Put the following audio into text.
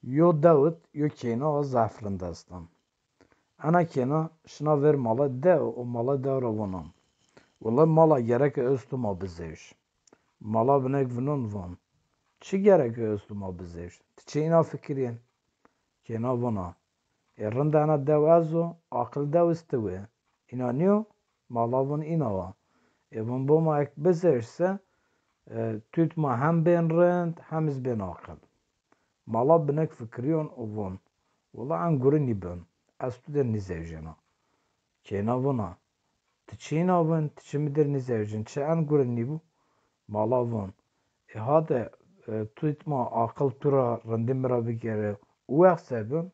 Yo Dawit yo kêno zefrin destan. Ena kêna şina ver mala de û mala de revanan. Wala mala gereke ez tu ma bizêj. Mala binek vinon van. Çi gereke ez tu ma bizêj? Ti çi îna fikirîn? Kêna vana. Rind ena dew ez o aqil dew ist wê. Îna niyo mala van îna wa. Van bo ma ek bizêj se tu ma hem bên rind hem iz bên aqil. Mala binek fikiriyon û van. Wala em gurinî bin. Ez tu der nîzêjina. Kêna vana. Ti çi îna bin? Ti çi mi der nîzêjin? Çi em gurinî bû? Mala van. Hade tu ma aqil tu ra rindê me ra bigere û wexse bin